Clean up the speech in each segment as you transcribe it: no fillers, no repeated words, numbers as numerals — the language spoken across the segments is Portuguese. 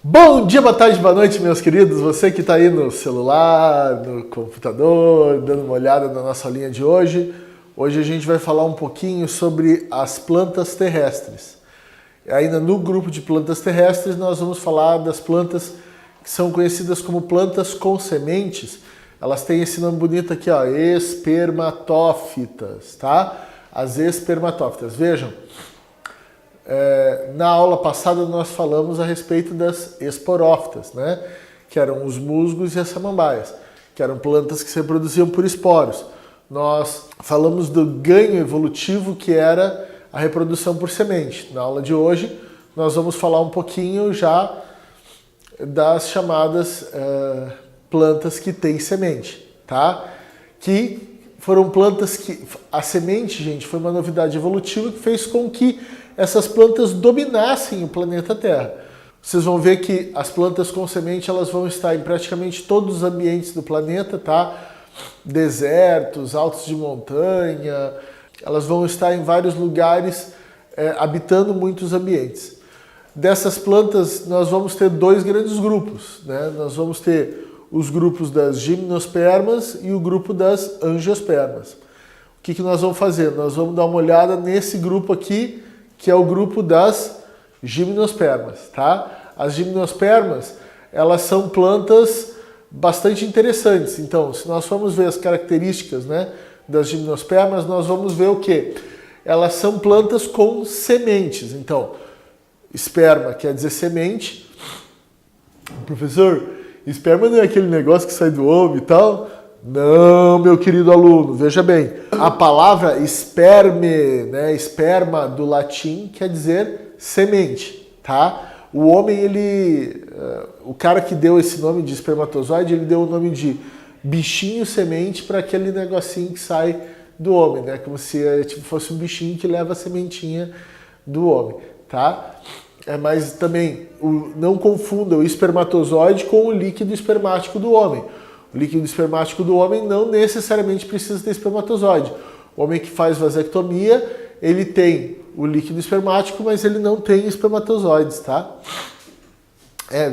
Bom dia, boa tarde, boa noite, meus queridos. Você que está aí no celular, no computador, dando uma olhada na nossa linha de hoje. Hoje a gente vai falar um pouquinho sobre as plantas terrestres. Ainda no grupo de plantas terrestres, nós vamos falar das plantas que são conhecidas como plantas com sementes. Elas têm esse nome bonito aqui, ó, espermatófitas, tá? As espermatófitas. Vejam. Na aula passada nós falamos a respeito das esporófitas, né? Que eram os musgos e as samambaias, que eram plantas que se reproduziam por esporos. Nós falamos do ganho evolutivo, que era a reprodução por semente. Na aula de hoje nós vamos falar um pouquinho já das chamadas plantas que têm semente, tá? Que foram plantas que... A semente, gente, foi uma novidade evolutiva que fez com que essas plantas dominassem o planeta Terra. Vocês vão ver que as plantas com semente elas vão estar em praticamente todos os ambientes do planeta, tá? Desertos, altos de montanha, elas vão estar em vários lugares, habitando muitos ambientes. Dessas plantas nós vamos ter dois grandes grupos, né? Nós vamos ter os grupos das gimnospermas e o grupo das angiospermas. O que nós vamos fazer? Nós vamos dar uma olhada nesse grupo aqui, que é o grupo das gimnospermas, tá? As gimnospermas, elas são plantas bastante interessantes. Então, se nós formos ver as características, né, das gimnospermas, nós vamos ver o quê? Elas são plantas com sementes. Então, esperma quer dizer semente. Professor, esperma não é aquele negócio que sai do homem e tal? Não, meu querido aluno, veja bem, a palavra esperme, né, esperma do latim quer dizer semente, tá? O homem, o cara que deu esse nome de espermatozoide, ele deu o nome de bichinho semente para aquele negocinho que sai do homem, né? Como se fosse um bichinho que leva a sementinha do homem, tá? Mas também, não confunda o espermatozoide com o líquido espermático do homem. O líquido espermático do homem não necessariamente precisa ter espermatozoide. O homem que faz vasectomia, ele tem o líquido espermático, mas ele não tem espermatozoides, tá?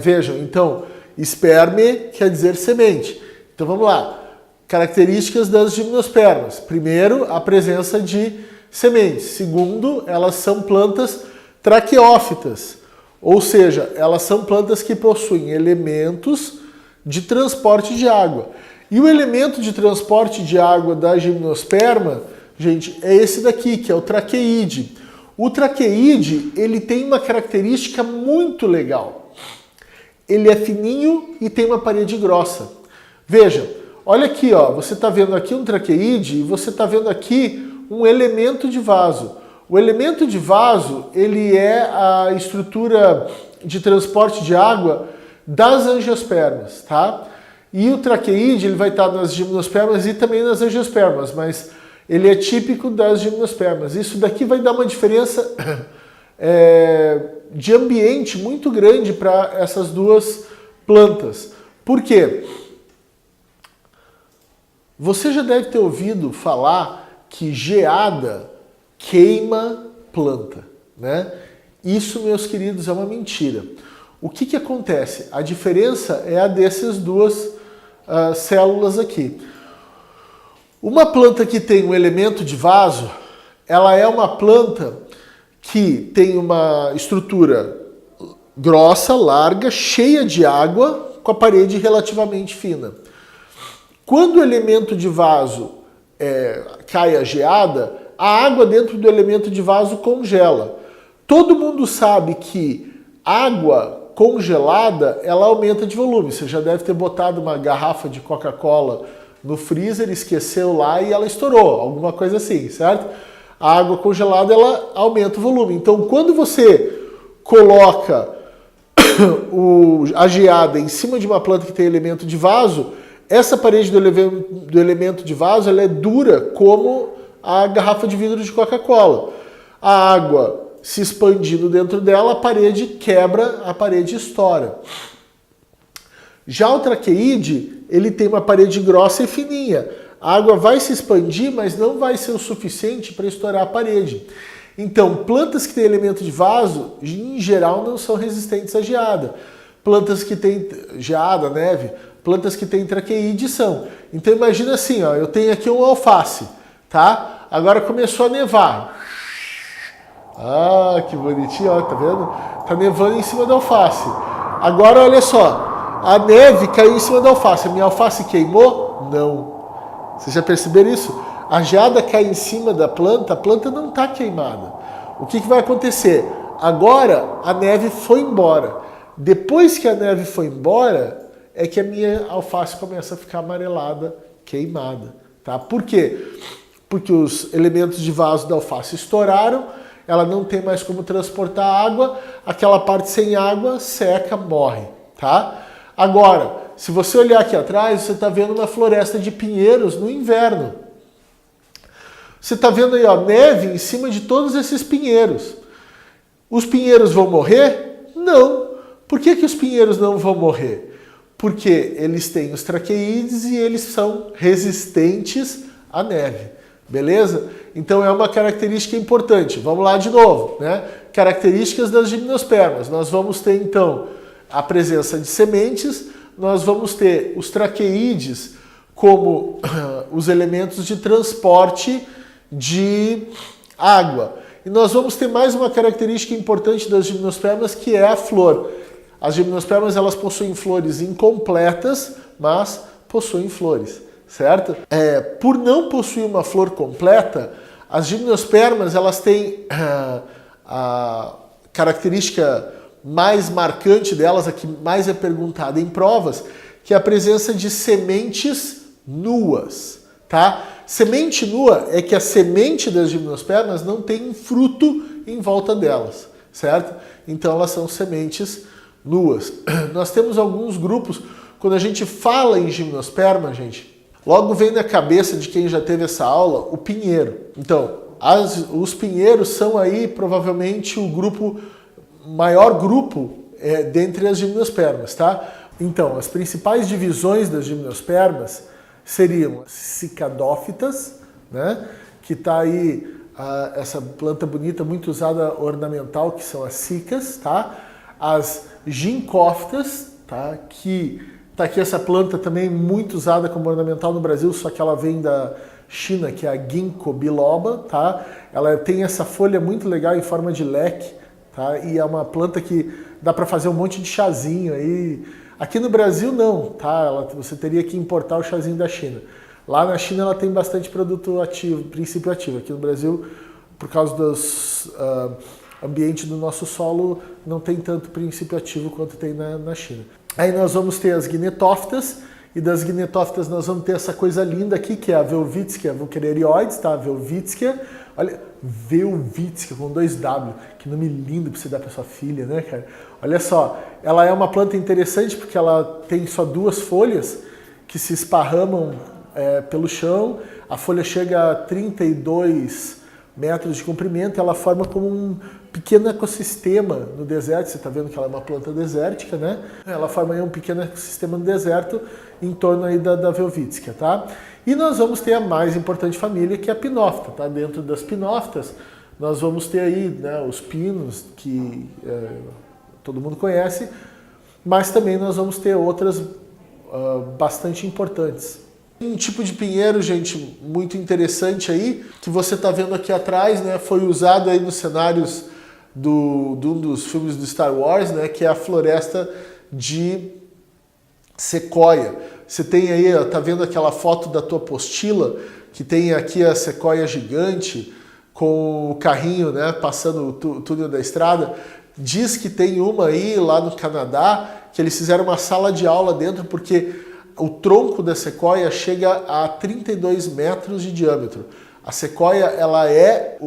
Vejam, então, esperme quer dizer semente. Então vamos lá. Características das gimnospermas. Primeiro, a presença de sementes. Segundo, elas são plantas traqueófitas. Ou seja, elas são plantas que possuem elementos de transporte de água. E o elemento de transporte de água da gimnosperma, gente, é esse daqui, que é o traqueíde. O traqueíde, ele tem uma característica muito legal. Ele é fininho e tem uma parede grossa. Veja, olha aqui, ó, você está vendo aqui um traqueíde e você está vendo aqui um elemento de vaso. O elemento de vaso, ele é a estrutura de transporte de água das angiospermas, tá? E o traqueíde, ele vai estar nas gimnospermas e também nas angiospermas, mas ele é típico das gimnospermas. Isso daqui vai dar uma diferença de ambiente muito grande para essas duas plantas. Por quê? Você já deve ter ouvido falar que geada queima planta, né? Isso, meus queridos, é uma mentira. O que acontece? A diferença é a dessas duas células aqui. Uma planta que tem um elemento de vaso, ela é uma planta que tem uma estrutura grossa, larga, cheia de água, com a parede relativamente fina. Quando o elemento de vaso cai a geada, a água dentro do elemento de vaso congela. Todo mundo sabe que água congelada, ela aumenta de volume. Você já deve ter botado uma garrafa de Coca-Cola no freezer, esqueceu lá e ela estourou, alguma coisa assim, certo? A água congelada, ela aumenta o volume. Então, quando você coloca a geada em cima de uma planta que tem elemento de vaso, essa parede do elemento de vaso, ela é dura como a garrafa de vidro de Coca-Cola. A água se expandindo dentro dela, a parede quebra, a parede estoura. Já o traqueíde, ele tem uma parede grossa e fininha. A água vai se expandir, mas não vai ser o suficiente para estourar a parede. Então, plantas que têm elemento de vaso, em geral, não são resistentes à geada. plantas que têm geada, neve, plantas que têm traqueídeos são. Então imagina assim, ó, eu tenho aqui um alface, tá? Agora começou a nevar. Ah, que bonitinho, ó, tá vendo? Tá nevando em cima da alface. Agora olha só, a neve caiu em cima da alface. A minha alface queimou? Não. Vocês já perceberam isso? A geada cai em cima da planta, a planta não está queimada. O que vai acontecer? Agora a neve foi embora. Depois que a neve foi embora, é que a minha alface começa a ficar amarelada, queimada. Tá? Por quê? Porque os elementos de vaso da alface estouraram, ela não tem mais como transportar água, aquela parte sem água seca, morre. Tá? Agora, se você olhar aqui atrás, você está vendo uma floresta de pinheiros no inverno. Você está vendo aí, ó, neve em cima de todos esses pinheiros. Os pinheiros vão morrer? Não. Por que os pinheiros não vão morrer? Porque eles têm os traqueídeos e eles são resistentes à neve. Beleza? Então é uma característica importante. Vamos lá de novo, né? Características das gimnospermas. Nós vamos ter então a presença de sementes, nós vamos ter os traqueídeos como os elementos de transporte de água. E nós vamos ter mais uma característica importante das gimnospermas, que é a flor. As gimnospermas, elas possuem flores incompletas, mas possuem flores, certo? Por não possuir uma flor completa, as gimnospermas, elas têm a característica mais marcante delas, a que mais é perguntada em provas, que é a presença de sementes nuas, tá? Semente nua é que a semente das gimnospermas não tem um fruto em volta delas, certo? Então elas são sementes nuas. Nós temos alguns grupos, quando a gente fala em gimnosperma, gente, logo vem na cabeça de quem já teve essa aula o pinheiro. Então, os pinheiros são aí provavelmente o maior grupo dentre as gimnospermas, tá? Então, as principais divisões das gimnospermas seriam as cicadófitas, né? Que está aí essa planta bonita, muito usada ornamental, que são as cicas, tá? As ginkgófitas, tá? Que está aqui essa planta também muito usada como ornamental no Brasil, só que ela vem da China, que é a ginkgo biloba, tá? Ela tem essa folha muito legal em forma de leque, tá? E é uma planta que dá para fazer um monte de chazinho aí. Aqui no Brasil não, tá? Você teria que importar o chazinho da China. Lá na China ela tem bastante produto ativo, princípio ativo. Aqui no Brasil, por causa dos ambiente do nosso solo, não tem tanto princípio ativo quanto tem na China. Aí nós vamos ter as guinetófitas, e das guinetófitas nós vamos ter essa coisa linda aqui, que é a Velwitschia vuckererioides, tá? Velwitschia, olha, Velwitschia com 2W, que nome lindo para você dar para sua filha, né, cara? Olha só, ela é uma planta interessante porque ela tem só duas folhas que se esparramam pelo chão, a folha chega a 32 metros de comprimento, ela forma como um pequeno ecossistema no deserto. Você está vendo que ela é uma planta desértica, né? Ela forma aí um pequeno ecossistema no deserto em torno aí da Velwitschia, tá? E nós vamos ter a mais importante família, que é a pinófita, tá? Dentro das pinófitas, nós vamos ter aí, né, os pinos, que todo mundo conhece, mas também nós vamos ter outras bastante importantes. Um tipo de pinheiro, gente, muito interessante aí, que você está vendo aqui atrás, né, foi usado aí nos cenários de um dos filmes do Star Wars, né, que é a floresta de sequoia. Você tem aí, ó, tá vendo aquela foto da tua apostila, que tem aqui a sequoia gigante, com o carrinho, né, passando o túnel da estrada. Diz que tem uma aí lá no Canadá, que eles fizeram uma sala de aula dentro, porque o tronco da sequoia chega a 32 metros de diâmetro. A sequoia, ela é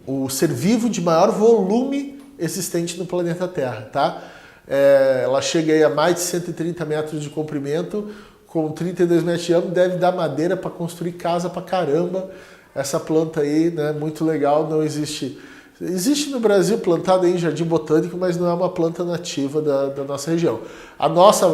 o ser vivo de maior volume existente no planeta Terra, tá? Ela chega aí a mais de 130 metros de comprimento, com 32 metros de diâmetro, deve dar madeira para construir casa pra caramba. Essa planta aí, né, muito legal, não existe... Existe no Brasil plantada em jardim botânico, mas não é uma planta nativa da nossa região. A nossa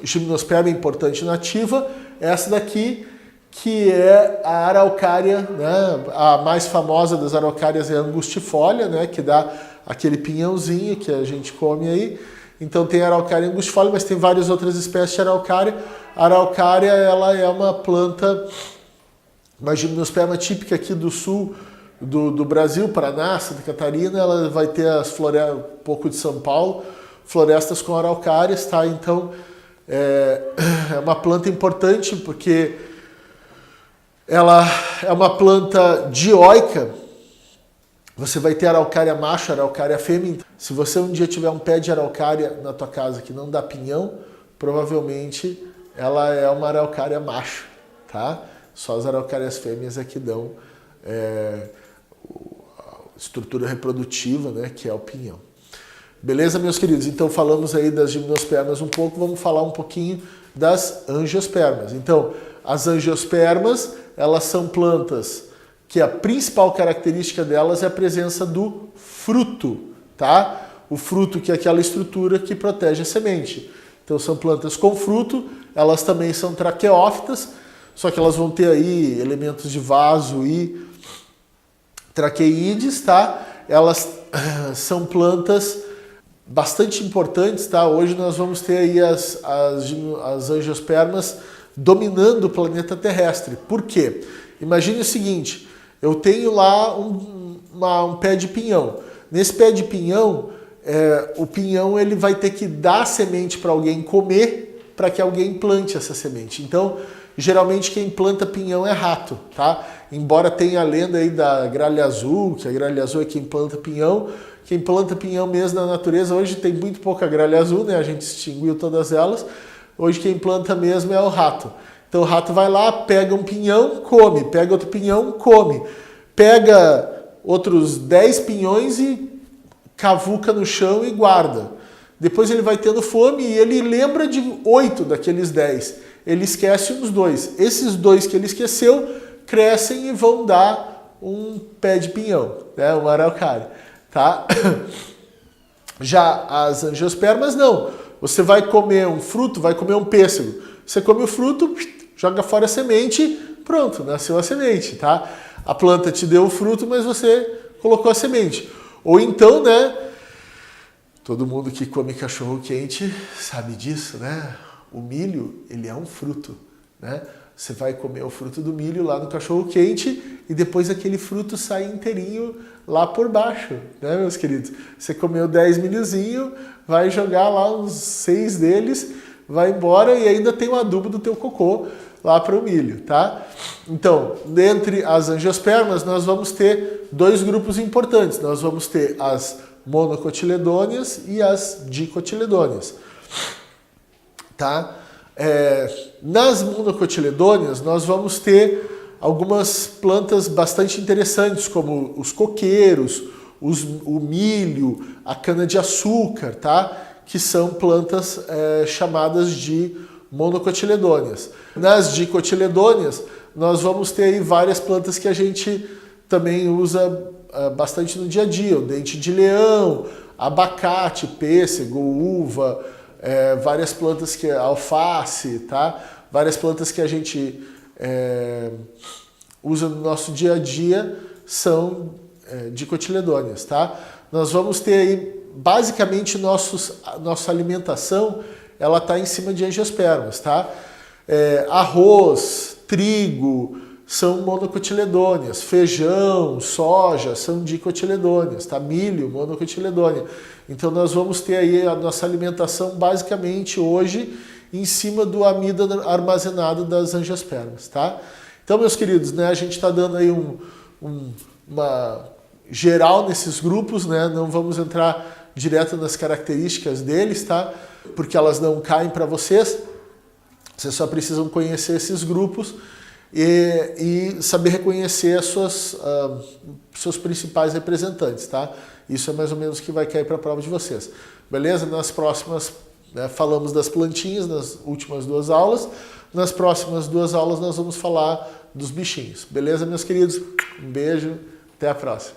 gimnosperma importante nativa é essa daqui, que é a araucária, né? A mais famosa das araucárias é a angustifolia, né? Que dá aquele pinhãozinho que a gente come aí. Então tem a araucária angustifolia, mas tem várias outras espécies de araucária. A araucária, ela é uma planta, uma gimnosperma típica aqui do sul do Brasil, Paraná, Santa Catarina. Ela vai ter as florestas, um pouco de São Paulo, florestas com araucárias, tá? Então é uma planta importante porque ela é uma planta dioica. Você vai ter araucária macho, araucária fêmea. Se você um dia tiver um pé de araucária na tua casa que não dá pinhão, provavelmente ela é uma araucária macho, tá? Só as araucárias fêmeas é que dão estrutura reprodutiva, né, que é o pinhão. Beleza, meus queridos? Então falamos aí das gimnospermas um pouco, vamos falar um pouquinho das angiospermas. Então, as angiospermas, elas são plantas que a principal característica delas é a presença do fruto, tá? O fruto, que é aquela estrutura que protege a semente. Então são plantas com fruto, elas também são traqueófitas, só que elas vão ter aí elementos de vaso e traqueídeos, tá? Elas são plantas bastante importantes, tá? Hoje nós vamos ter aí as angiospermas dominando o planeta terrestre. Por quê? Imagine o seguinte, eu tenho lá um pé de pinhão. Nesse pé de pinhão, o pinhão ele vai ter que dar semente para alguém comer para que alguém plante essa semente. Então, geralmente quem planta pinhão é rato, tá? Embora tenha a lenda aí da gralha azul, que a gralha azul é quem planta pinhão. Quem planta pinhão mesmo na natureza, hoje tem muito pouca gralha azul, né? A gente extinguiu todas elas. Hoje quem planta mesmo é o rato. Então o rato vai lá, pega um pinhão, come, pega outro pinhão, come, pega outros 10 pinhões e cavuca no chão e guarda. Depois ele vai tendo fome e ele lembra de 8 daqueles 10. Ele esquece uns 2. Esses 2 que ele esqueceu crescem e vão dar um pé de pinhão, né? Uma araucária, tá? Já as angiospermas não. Você vai comer um fruto, vai comer um pêssego. Você come o fruto, joga fora a semente, pronto, nasceu a semente, tá? A planta te deu o fruto, mas você colocou a semente. Ou então, né? Todo mundo que come cachorro quente sabe disso, né? O milho, ele é um fruto, né? Você vai comer o fruto do milho lá no cachorro quente e depois aquele fruto sai inteirinho lá por baixo, né, meus queridos? Você comeu 10 milhozinhos, vai jogar lá uns 6 deles, vai embora e ainda tem o adubo do teu cocô lá para o milho, tá? Então, dentre as angiospermas, nós vamos ter 2 grupos importantes. Nós vamos ter as monocotiledôneas e as dicotiledôneas, tá? Nas monocotiledôneas, nós vamos ter algumas plantas bastante interessantes, como os coqueiros, o milho, a cana-de-açúcar, tá? Que são plantas chamadas de monocotiledôneas. Nas dicotiledôneas, nós vamos ter aí várias plantas que a gente também usa bastante no dia a dia, o dente de leão, abacate, pêssego, uva, várias plantas que alface, tá? Várias plantas que a gente usa no nosso dia a dia são dicotiledôneas, tá? Nós vamos ter aí, basicamente, nossa alimentação, ela está em cima de angiospermas, tá? Arroz, trigo são monocotiledôneas, feijão, soja são dicotiledôneas, tá? Milho, monocotiledônea. Então nós vamos ter aí a nossa alimentação basicamente hoje em cima do amido armazenado das angiospermas, tá? Então, meus queridos, né, a gente está dando aí uma geral nesses grupos, né? Não vamos entrar direto nas características deles, tá? Porque elas não caem para vocês. Vocês só precisam conhecer esses grupos e saber reconhecer seus principais representantes, tá? Isso é mais ou menos o que vai cair para a prova de vocês. Beleza? Nas próximas, né, falamos das plantinhas nas últimas 2 aulas. Nas próximas 2 aulas nós vamos falar dos bichinhos. Beleza, meus queridos? Um beijo, até a próxima.